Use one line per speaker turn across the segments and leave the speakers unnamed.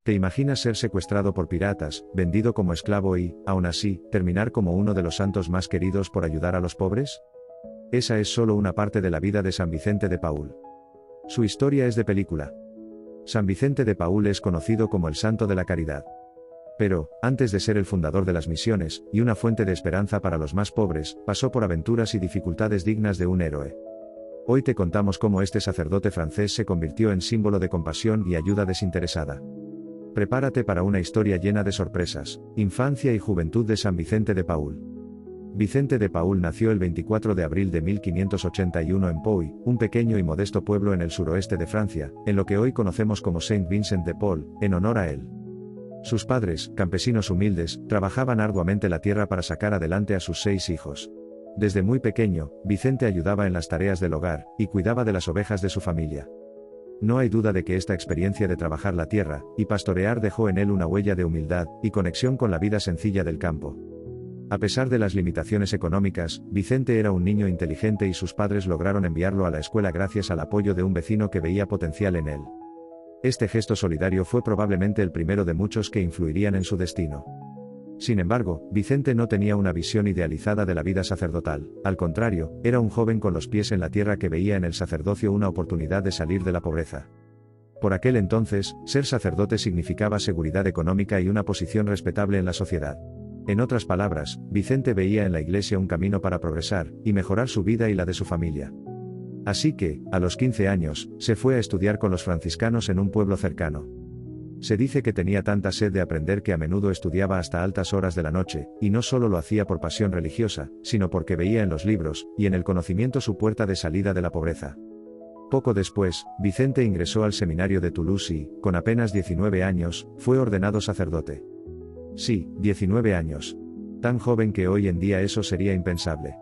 ¿Te imaginas ser secuestrado por piratas, vendido como esclavo y, aún así, terminar como uno de los santos más queridos por ayudar a los pobres? Esa es solo una parte de la vida de San Vicente de Paúl. Su historia es de película. San Vicente de Paúl es conocido como el Santo de la Caridad. Pero, antes de ser el fundador de las misiones, y una fuente de esperanza para los más pobres, pasó por aventuras y dificultades dignas de un héroe. Hoy te contamos cómo este sacerdote francés se convirtió en símbolo de compasión y ayuda desinteresada. Prepárate para una historia llena de sorpresas. Infancia y juventud de San Vicente de Paúl. Vicente de Paúl nació el 24 de abril de 1581 en Pouy, un pequeño y modesto pueblo en el suroeste de Francia, en lo que hoy conocemos como Saint Vincent de Paul, en honor a él. Sus padres, campesinos humildes, trabajaban arduamente la tierra para sacar adelante a sus 6 hijos. Desde muy pequeño, Vicente ayudaba en las tareas del hogar, y cuidaba de las ovejas de su familia. No hay duda de que esta experiencia de trabajar la tierra, y pastorear dejó en él una huella de humildad, y conexión con la vida sencilla del campo. A pesar de las limitaciones económicas, Vicente era un niño inteligente y sus padres lograron enviarlo a la escuela gracias al apoyo de un vecino que veía potencial en él. Este gesto solidario fue probablemente el primero de muchos que influirían en su destino. Sin embargo, Vicente no tenía una visión idealizada de la vida sacerdotal, al contrario, era un joven con los pies en la tierra que veía en el sacerdocio una oportunidad de salir de la pobreza. Por aquel entonces, ser sacerdote significaba seguridad económica y una posición respetable en la sociedad. En otras palabras, Vicente veía en la iglesia un camino para progresar, y mejorar su vida y la de su familia. Así que, a los 15 años, se fue a estudiar con los franciscanos en un pueblo cercano. Se dice que tenía tanta sed de aprender que a menudo estudiaba hasta altas horas de la noche, y no solo lo hacía por pasión religiosa, sino porque veía en los libros, y en el conocimiento su puerta de salida de la pobreza. Poco después, Vicente ingresó al seminario de Toulouse y, con apenas 19 años, fue ordenado sacerdote. Sí, 19 años. Tan joven que hoy en día eso sería impensable.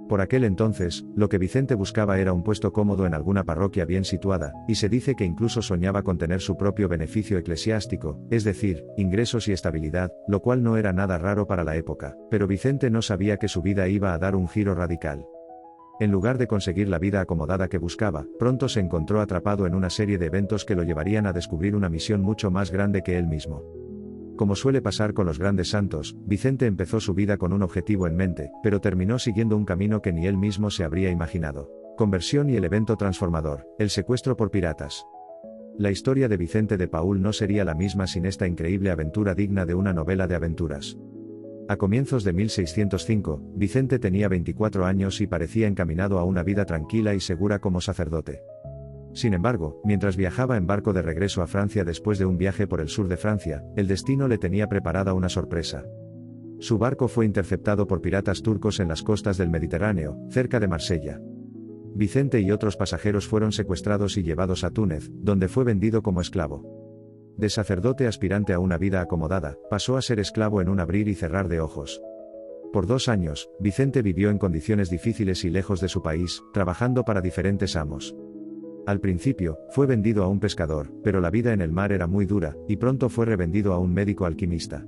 Por aquel entonces, lo que Vicente buscaba era un puesto cómodo en alguna parroquia bien situada, y se dice que incluso soñaba con tener su propio beneficio eclesiástico, es decir, ingresos y estabilidad, lo cual no era nada raro para la época, pero Vicente no sabía que su vida iba a dar un giro radical. En lugar de conseguir la vida acomodada que buscaba, pronto se encontró atrapado en una serie de eventos que lo llevarían a descubrir una misión mucho más grande que él mismo. Como suele pasar con los grandes santos, Vicente empezó su vida con un objetivo en mente, pero terminó siguiendo un camino que ni él mismo se habría imaginado. Conversión y el evento transformador, el secuestro por piratas. La historia de Vicente de Paúl no sería la misma sin esta increíble aventura digna de una novela de aventuras. A comienzos de 1605, Vicente tenía 24 años y parecía encaminado a una vida tranquila y segura como sacerdote. Sin embargo, mientras viajaba en barco de regreso a Francia después de un viaje por el sur de Francia, el destino le tenía preparada una sorpresa. Su barco fue interceptado por piratas turcos en las costas del Mediterráneo, cerca de Marsella. Vicente y otros pasajeros fueron secuestrados y llevados a Túnez, donde fue vendido como esclavo. De sacerdote aspirante a una vida acomodada, pasó a ser esclavo en un abrir y cerrar de ojos. Por 2 años, Vicente vivió en condiciones difíciles y lejos de su país, trabajando para diferentes amos. Al principio, fue vendido a un pescador, pero la vida en el mar era muy dura, y pronto fue revendido a un médico alquimista.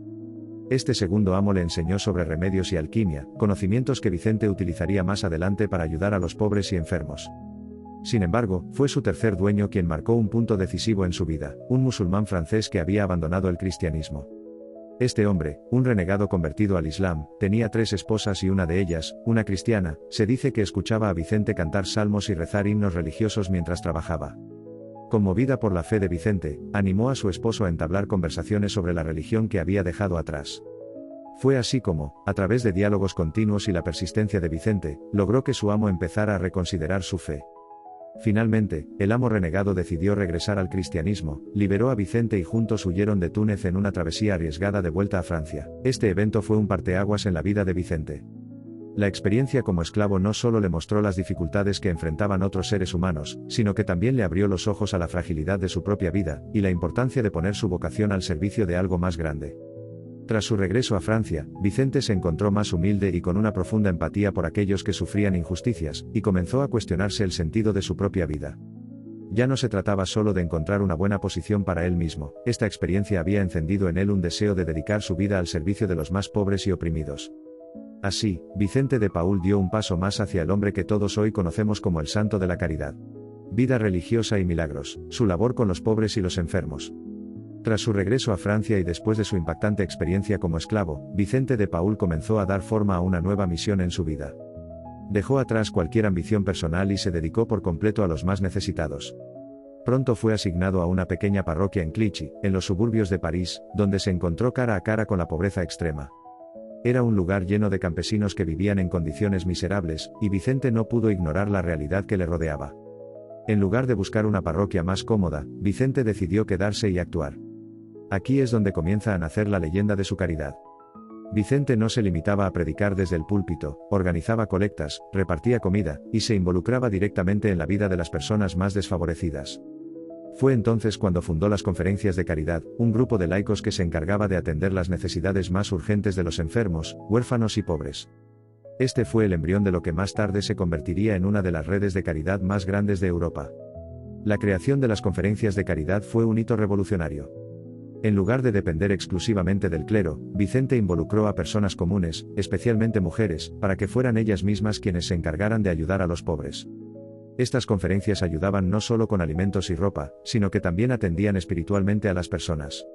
Este segundo amo le enseñó sobre remedios y alquimia, conocimientos que Vicente utilizaría más adelante para ayudar a los pobres y enfermos. Sin embargo, fue su tercer dueño quien marcó un punto decisivo en su vida, un musulmán francés que había abandonado el cristianismo. Este hombre, un renegado convertido al Islam, tenía 3 esposas y una de ellas, una cristiana, se dice que escuchaba a Vicente cantar salmos y rezar himnos religiosos mientras trabajaba. Conmovida por la fe de Vicente, animó a su esposo a entablar conversaciones sobre la religión que había dejado atrás. Fue así como, a través de diálogos continuos y la persistencia de Vicente, logró que su amo empezara a reconsiderar su fe. Finalmente, el amo renegado decidió regresar al cristianismo, liberó a Vicente y juntos huyeron de Túnez en una travesía arriesgada de vuelta a Francia. Este evento fue un parteaguas en la vida de Vicente. La experiencia como esclavo no solo le mostró las dificultades que enfrentaban otros seres humanos, sino que también le abrió los ojos a la fragilidad de su propia vida, y la importancia de poner su vocación al servicio de algo más grande. Tras su regreso a Francia, Vicente se encontró más humilde y con una profunda empatía por aquellos que sufrían injusticias, y comenzó a cuestionarse el sentido de su propia vida. Ya no se trataba solo de encontrar una buena posición para él mismo, esta experiencia había encendido en él un deseo de dedicar su vida al servicio de los más pobres y oprimidos. Así, Vicente de Paúl dio un paso más hacia el hombre que todos hoy conocemos como el Santo de la Caridad. Vida religiosa y milagros, su labor con los pobres y los enfermos. Tras su regreso a Francia y después de su impactante experiencia como esclavo, Vicente de Paúl comenzó a dar forma a una nueva misión en su vida. Dejó atrás cualquier ambición personal y se dedicó por completo a los más necesitados. Pronto fue asignado a una pequeña parroquia en Clichy, en los suburbios de París, donde se encontró cara a cara con la pobreza extrema. Era un lugar lleno de campesinos que vivían en condiciones miserables, y Vicente no pudo ignorar la realidad que le rodeaba. En lugar de buscar una parroquia más cómoda, Vicente decidió quedarse y actuar. Aquí es donde comienza a nacer la leyenda de su caridad. Vicente no se limitaba a predicar desde el púlpito, organizaba colectas, repartía comida, y se involucraba directamente en la vida de las personas más desfavorecidas. Fue entonces cuando fundó las Conferencias de Caridad, un grupo de laicos que se encargaba de atender las necesidades más urgentes de los enfermos, huérfanos y pobres. Este fue el embrión de lo que más tarde se convertiría en una de las redes de caridad más grandes de Europa. La creación de las Conferencias de Caridad fue un hito revolucionario. En lugar de depender exclusivamente del clero, Vicente involucró a personas comunes, especialmente mujeres, para que fueran ellas mismas quienes se encargaran de ayudar a los pobres. Estas conferencias ayudaban no solo con alimentos y ropa, sino que también atendían espiritualmente a las personas.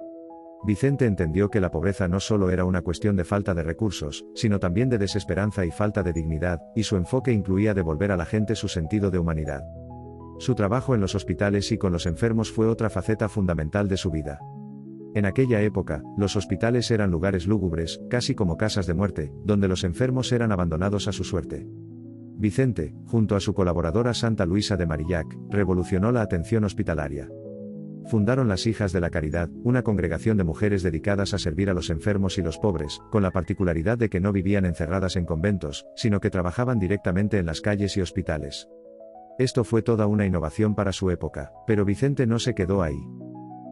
Vicente entendió que la pobreza no solo era una cuestión de falta de recursos, sino también de desesperanza y falta de dignidad, y su enfoque incluía devolver a la gente su sentido de humanidad. Su trabajo en los hospitales y con los enfermos fue otra faceta fundamental de su vida. En aquella época, los hospitales eran lugares lúgubres, casi como casas de muerte, donde los enfermos eran abandonados a su suerte. Vicente, junto a su colaboradora Santa Luisa de Marillac, revolucionó la atención hospitalaria. Fundaron las Hijas de la Caridad, una congregación de mujeres dedicadas a servir a los enfermos y los pobres, con la particularidad de que no vivían encerradas en conventos, sino que trabajaban directamente en las calles y hospitales. Esto fue toda una innovación para su época, pero Vicente no se quedó ahí.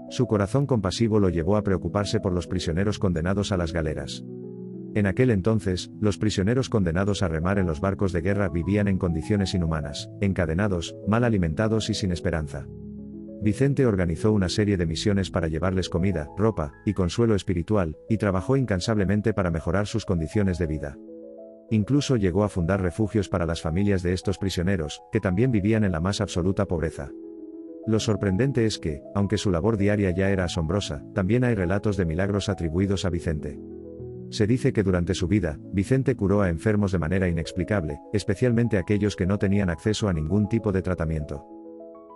Su corazón compasivo lo llevó a preocuparse por los prisioneros condenados a las galeras. En aquel entonces, los prisioneros condenados a remar en los barcos de guerra vivían en condiciones inhumanas, encadenados, mal alimentados y sin esperanza. Vicente organizó una serie de misiones para llevarles comida, ropa, y consuelo espiritual, y trabajó incansablemente para mejorar sus condiciones de vida. Incluso llegó a fundar refugios para las familias de estos prisioneros, que también vivían en la más absoluta pobreza. Lo sorprendente es que, aunque su labor diaria ya era asombrosa, también hay relatos de milagros atribuidos a Vicente. Se dice que durante su vida, Vicente curó a enfermos de manera inexplicable, especialmente aquellos que no tenían acceso a ningún tipo de tratamiento.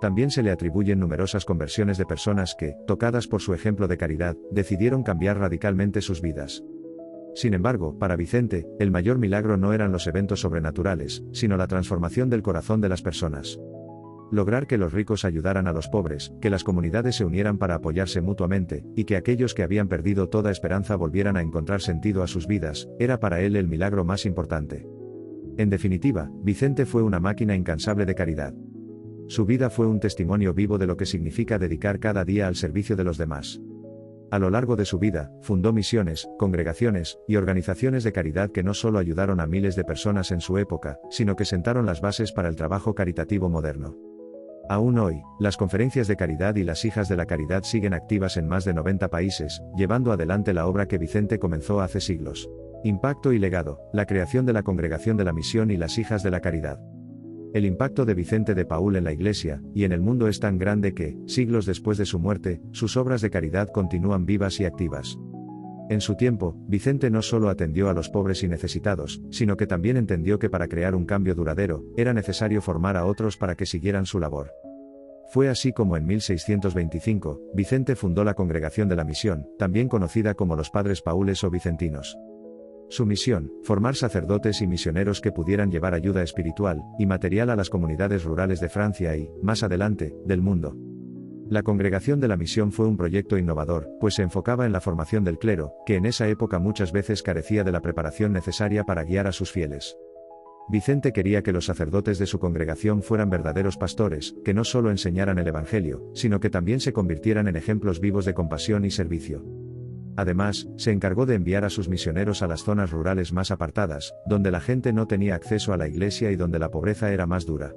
También se le atribuyen numerosas conversiones de personas que, tocadas por su ejemplo de caridad, decidieron cambiar radicalmente sus vidas. Sin embargo, para Vicente, el mayor milagro no eran los eventos sobrenaturales, sino la transformación del corazón de las personas. Lograr que los ricos ayudaran a los pobres, que las comunidades se unieran para apoyarse mutuamente, y que aquellos que habían perdido toda esperanza volvieran a encontrar sentido a sus vidas, era para él el milagro más importante. En definitiva, Vicente fue una máquina incansable de caridad. Su vida fue un testimonio vivo de lo que significa dedicar cada día al servicio de los demás. A lo largo de su vida, fundó misiones, congregaciones, y organizaciones de caridad que no solo ayudaron a miles de personas en su época, sino que sentaron las bases para el trabajo caritativo moderno. Aún hoy, las Conferencias de Caridad y las Hijas de la Caridad siguen activas en más de 90 países, llevando adelante la obra que Vicente comenzó hace siglos. Impacto y legado, la creación de la Congregación de la Misión y las Hijas de la Caridad. El impacto de Vicente de Paúl en la Iglesia y en el mundo es tan grande que, siglos después de su muerte, sus obras de caridad continúan vivas y activas. En su tiempo, Vicente no solo atendió a los pobres y necesitados, sino que también entendió que para crear un cambio duradero, era necesario formar a otros para que siguieran su labor. Fue así como en 1625, Vicente fundó la Congregación de la Misión, también conocida como los Padres Paules o Vicentinos. Su misión, formar sacerdotes y misioneros que pudieran llevar ayuda espiritual y material a las comunidades rurales de Francia y, más adelante, del mundo. La Congregación de la Misión fue un proyecto innovador, pues se enfocaba en la formación del clero, que en esa época muchas veces carecía de la preparación necesaria para guiar a sus fieles. Vicente quería que los sacerdotes de su congregación fueran verdaderos pastores, que no solo enseñaran el Evangelio, sino que también se convirtieran en ejemplos vivos de compasión y servicio. Además, se encargó de enviar a sus misioneros a las zonas rurales más apartadas, donde la gente no tenía acceso a la iglesia y donde la pobreza era más dura.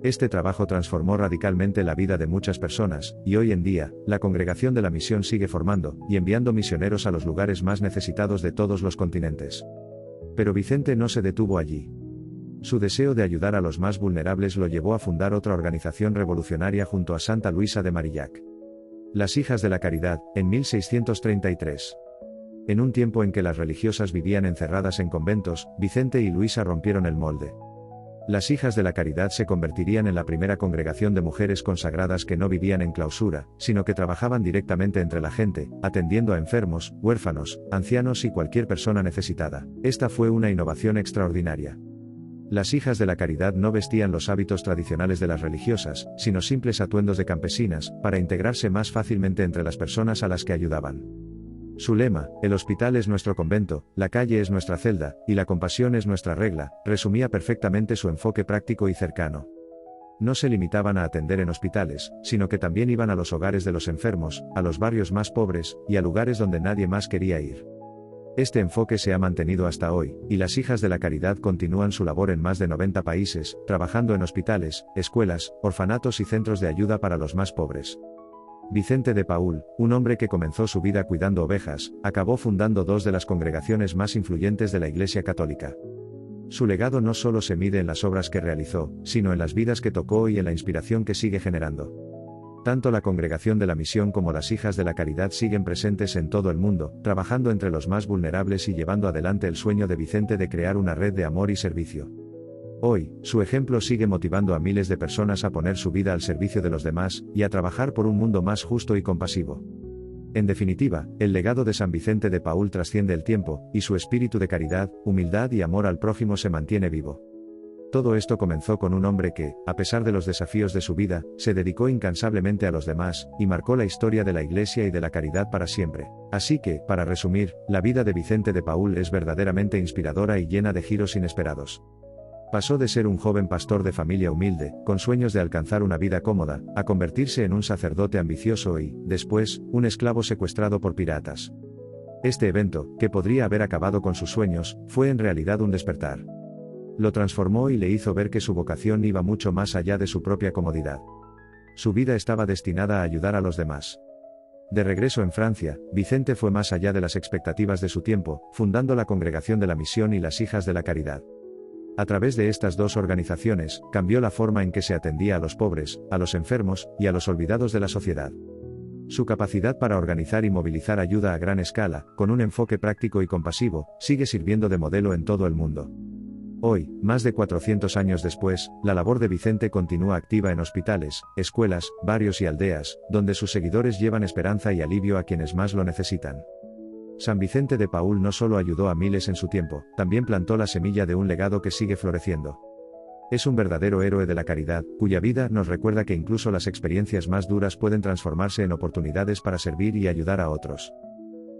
Este trabajo transformó radicalmente la vida de muchas personas, y hoy en día, la Congregación de la Misión sigue formando y enviando misioneros a los lugares más necesitados de todos los continentes. Pero Vicente no se detuvo allí. Su deseo de ayudar a los más vulnerables lo llevó a fundar otra organización revolucionaria junto a Santa Luisa de Marillac. Las hijas de la caridad, en 1633. En un tiempo en que las religiosas vivían encerradas en conventos, Vicente y Luisa rompieron el molde. Las hijas de la caridad se convertirían en la primera congregación de mujeres consagradas que no vivían en clausura, sino que trabajaban directamente entre la gente, atendiendo a enfermos, huérfanos, ancianos y cualquier persona necesitada. Esta fue una innovación extraordinaria. Las hijas de la caridad no vestían los hábitos tradicionales de las religiosas, sino simples atuendos de campesinas, para integrarse más fácilmente entre las personas a las que ayudaban. Su lema, el hospital es nuestro convento, la calle es nuestra celda, y la compasión es nuestra regla, resumía perfectamente su enfoque práctico y cercano. No se limitaban a atender en hospitales, sino que también iban a los hogares de los enfermos, a los barrios más pobres, y a lugares donde nadie más quería ir. Este enfoque se ha mantenido hasta hoy, y las hijas de la caridad continúan su labor en más de 90 países, trabajando en hospitales, escuelas, orfanatos y centros de ayuda para los más pobres. Vicente de Paúl, un hombre que comenzó su vida cuidando ovejas, acabó fundando dos de las congregaciones más influyentes de la Iglesia Católica. Su legado no solo se mide en las obras que realizó, sino en las vidas que tocó y en la inspiración que sigue generando. Tanto la Congregación de la Misión como las Hijas de la Caridad siguen presentes en todo el mundo, trabajando entre los más vulnerables y llevando adelante el sueño de Vicente de crear una red de amor y servicio. Hoy, su ejemplo sigue motivando a miles de personas a poner su vida al servicio de los demás, y a trabajar por un mundo más justo y compasivo. En definitiva, el legado de San Vicente de Paúl trasciende el tiempo, y su espíritu de caridad, humildad y amor al prójimo se mantiene vivo. Todo esto comenzó con un hombre que, a pesar de los desafíos de su vida, se dedicó incansablemente a los demás, y marcó la historia de la Iglesia y de la caridad para siempre. Así que, para resumir, la vida de Vicente de Paúl es verdaderamente inspiradora y llena de giros inesperados. Pasó de ser un joven pastor de familia humilde, con sueños de alcanzar una vida cómoda, a convertirse en un sacerdote ambicioso y, después, un esclavo secuestrado por piratas. Este evento, que podría haber acabado con sus sueños, fue en realidad un despertar. Lo transformó y le hizo ver que su vocación iba mucho más allá de su propia comodidad. Su vida estaba destinada a ayudar a los demás. De regreso en Francia, Vicente fue más allá de las expectativas de su tiempo, fundando la Congregación de la Misión y las Hijas de la Caridad. A través de estas dos organizaciones, cambió la forma en que se atendía a los pobres, a los enfermos, y a los olvidados de la sociedad. Su capacidad para organizar y movilizar ayuda a gran escala, con un enfoque práctico y compasivo, sigue sirviendo de modelo en todo el mundo. Hoy, más de 400 años después, la labor de Vicente continúa activa en hospitales, escuelas, barrios y aldeas, donde sus seguidores llevan esperanza y alivio a quienes más lo necesitan. San Vicente de Paúl no solo ayudó a miles en su tiempo, también plantó la semilla de un legado que sigue floreciendo. Es un verdadero héroe de la caridad, cuya vida nos recuerda que incluso las experiencias más duras pueden transformarse en oportunidades para servir y ayudar a otros.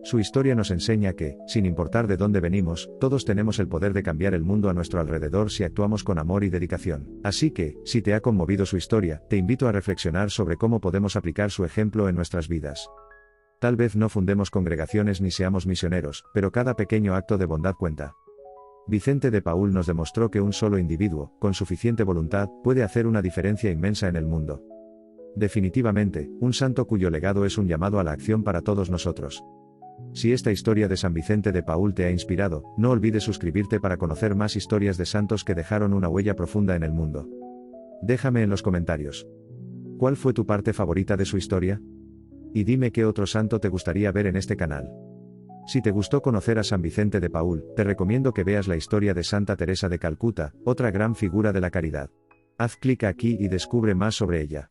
Su historia nos enseña que, sin importar de dónde venimos, todos tenemos el poder de cambiar el mundo a nuestro alrededor si actuamos con amor y dedicación. Así que, si te ha conmovido su historia, te invito a reflexionar sobre cómo podemos aplicar su ejemplo en nuestras vidas. Tal vez no fundemos congregaciones ni seamos misioneros, pero cada pequeño acto de bondad cuenta. Vicente de Paúl nos demostró que un solo individuo, con suficiente voluntad, puede hacer una diferencia inmensa en el mundo. Definitivamente, un santo cuyo legado es un llamado a la acción para todos nosotros. Si esta historia de San Vicente de Paúl te ha inspirado, no olvides suscribirte para conocer más historias de santos que dejaron una huella profunda en el mundo. Déjame en los comentarios. ¿Cuál fue tu parte favorita de su historia? Y dime qué otro santo te gustaría ver en este canal. Si te gustó conocer a San Vicente de Paúl, te recomiendo que veas la historia de Santa Teresa de Calcuta, otra gran figura de la caridad. Haz clic aquí y descubre más sobre ella.